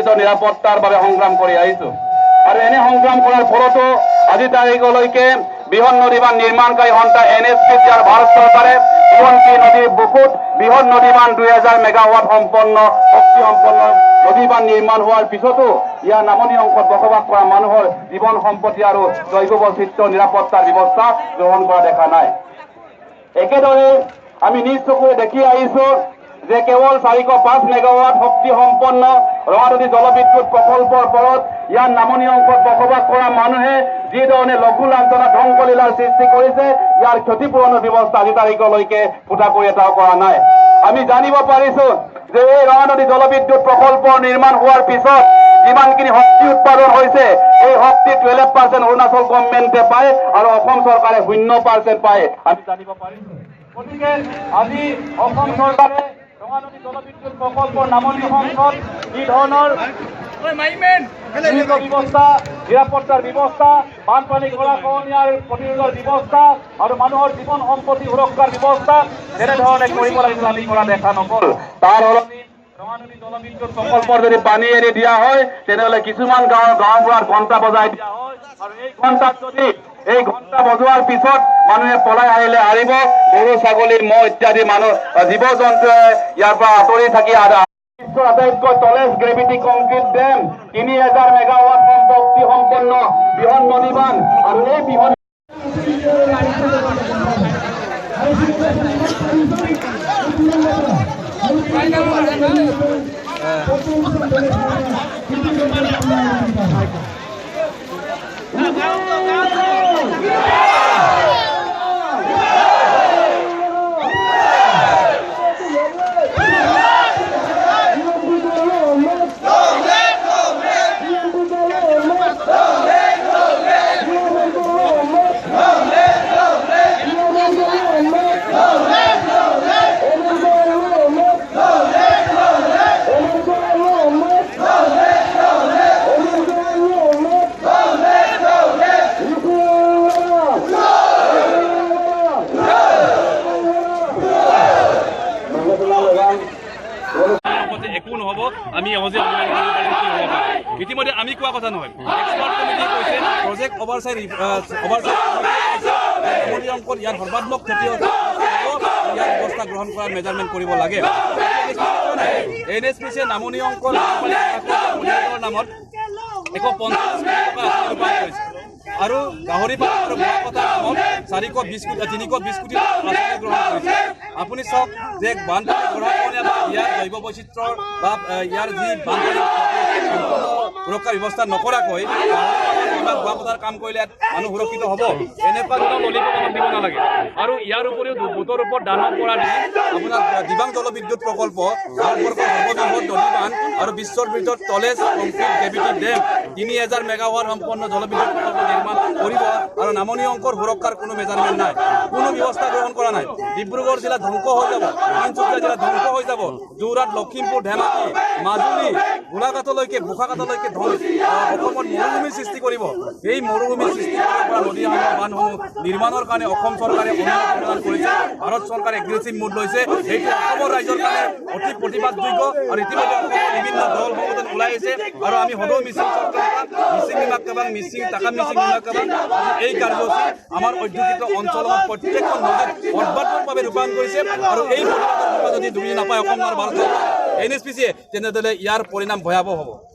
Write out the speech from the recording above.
সুনিশ্চিত নিৰাপত্তাৰ বাবে সংগ্ৰাম কৰি আহিছোঁ আৰু এনে সংগ্ৰাম কৰাৰ ফলতো আজি তাৰিখলৈকে বৃহৎ নদী বান্ধ নিৰ্মাণকাৰী সংস্থা NHPC আৰু ভাৰত চৰকাৰে সোৱণশিৰি নদীৰ বুকুত বৃহৎ নদী বান্ধ 2000 মেগাৱাট সম্পন্ন শক্তি সম্পন্ন নদী বান্ধ নিৰ্মাণ হোৱাৰ পিছতো ইয়াৰ নামনি অংশত বসবাস কৰা মানুহৰ জীৱন সম্পত্তি আৰু জৈৱ বৈচিত্ৰ্য নিৰাপত্তাৰ ব্যৱস্থা গ্ৰহণ কৰা দেখা নাই। একেদৰে আমি নিজ চকুৰে দেখি আহিছোঁ যে কেৱল 405 মেগাৱাট শক্তি সম্পন্ন ৰঙানদী জলবিদ্যুৎ প্ৰকল্পৰ ওপৰত ইয়াৰ নামনি অংশত বসবাস কৰা মানুহে যি ধৰণে লঘু লাঞ্ছনা ধ্বংসলীলাৰ সৃষ্টি কৰিছে ইয়াৰ ক্ষতিপূৰণৰ ব্যৱস্থা আজি তাৰিখলৈকে ফুটা কৰি এটাও কৰা নাই। আমি জানিব পাৰিছোঁ যে এই ৰঙানদী জলবিদ্যুৎ প্ৰকল্প নিৰ্মাণ হোৱাৰ পিছত যিমানখিনি শক্তি উৎপাদন হৈছে এই শক্তি 12% অৰুণাচল গভৰ্ণমেণ্টে পায় আৰু অসম চৰকাৰে 0% পায় আমি জানিব পাৰিছোঁ। গতিকে আজি অসম চৰকাৰে ৰঙানদী জলবিদ্যুৎ প্ৰকল্পৰ নামনি অংশত যি ধৰণৰ ব্যৱস্থা নিৰাপত্তাৰ ব্যৱস্থা বানপানী গৰাখহনীয়াৰ প্ৰতিৰোধৰ ব্যৱস্থা আৰু মানুহৰ জীৱন সম্পত্তি সুৰক্ষাৰ ব্যৱস্থা যেনেধৰণে কৰিব লাগিব আমি কৰা দেখা নগ'ল। তাৰ সলনি ৰঙানদী জলবিদ্যুৎ প্ৰকল্পৰ যদি পানী এৰি দিয়া হয় তেনেহ'লে কিছুমান গাঁওবোৰত ঘণ্টা বজাই দিয়া হয় আৰু এই ঘণ্টা বজোৱাৰ পিছত মানুহে পলাই আহিলে আহিব গৰু ছাগলী মহ ইত্যাদি মানুহ জীৱ জন্তুৱে ইয়াৰ পৰা আঁতৰি থাকি বিশ্বৰ আটাইতকৈ তলেষ্ট গ্ৰেভিটি কংক্ৰিট ডেম 3000 মেগাৱাট শক্তি সম্পন্ন বৃহৎ নদী বান্ধ আৰু এই বৃহৎ একো নহ'ব আমি ইতিমধ্যে আমি কোৱা কথা নহয় এক্সপাৰ্ট কমিটিয়ে কৈছে প্ৰজেক্ট অভাৰচাইট অংকত ইয়াৰ সৰ্বাত্মক ক্ষতি ইয়াৰ ব্যৱস্থা গ্ৰহণ কৰাৰ মেজাৰমেণ্ট কৰিব লাগে। NHPC নামনি অংকৰ নামত 150 টকা ৰূপায়ণ কৰিছে আৰু গাহৰি পালন আৰু বোৱা কটাৰ নামত 320 কোটি গ্ৰহণ কৰিছে। আপুনি চাওক যে বানপানী গৰাখহনীয়া বা ইয়াৰ জৈৱ বৈচিত্ৰ্যৰ বা ইয়াৰ যি বানপানী সুৰক্ষাৰ ব্যৱস্থা নকৰাকৈ বোৱা কটাৰ কাম কৰিলে মানুহ সুৰক্ষিত হ'ব এনেকুৱা ধৰণৰ ললিপপ আমাক দিব নালাগে। আৰু ইয়াৰ উপৰিও ভোটৰ ওপৰত দানৱ কৰা দি আপোনাৰ দিবাং জলবিদ্যুৎ প্ৰকল্প ভাৰতবৰ্ষৰ সৰ্ববৃহৎ নদী বান্ধ আৰু বিশ্বৰ ভিতৰত তলেষ্ট কংক্ৰিট গ্ৰেভিটি ডেম 3000 মেগাৱাট সম্পন্ন জলবিদ্যুৎ প্ৰকল্প নিৰ্মাণ কৰিব আৰু নামনি অংকৰ সুৰক্ষাৰ কোনো মেজাৰমেণ্ট নাই, কোনো ব্যৱস্থা গ্ৰহণ কৰা নাই। ডিব্ৰুগড় জিলা ধ্বংস হৈ যাব, তিনিচুকীয়া জিলা ধ্বংস হৈ যাব, যোৰহাট লখিমপুৰ ধেমাজি মাজুলী গোলাঘাটলৈকে বোকাখাতলৈকে অসমত মৰুভূমিৰ সৃষ্টি কৰিব। এই মৰুভূমিৰ সৃষ্টি কৰিব পৰা নদী বান্ধসমূহ নিৰ্মাণৰ কাৰণে অসম চৰকাৰে অনুমতি প্ৰদান কৰিছে, ভাৰত চৰকাৰে এগ্ৰেছিভ মুড লৈছে। সেইটো অসমৰ ৰাইজৰ কাৰণে অতি প্ৰতিবাদযোগ্য আৰু ইতিমধ্যে অসমৰ বিভিন্ন দল সংগঠন ওলাই আহিছে আৰু আমি সদৌ মিচিং তাকাম মিচিং এই কাৰ্যসূচী আমাৰ অধ্যুষিত অঞ্চলৰ প্ৰত্যেকখন নদীত সৰ্বাত্মকভাৱে ৰূপায়ণ কৰিছে আৰু এই যদি দুই নাপায় অসম আৰু ভাৰত NHPC তেনেদৰে ইয়াৰ পৰিণাম ভয়াৱহ হ'ব।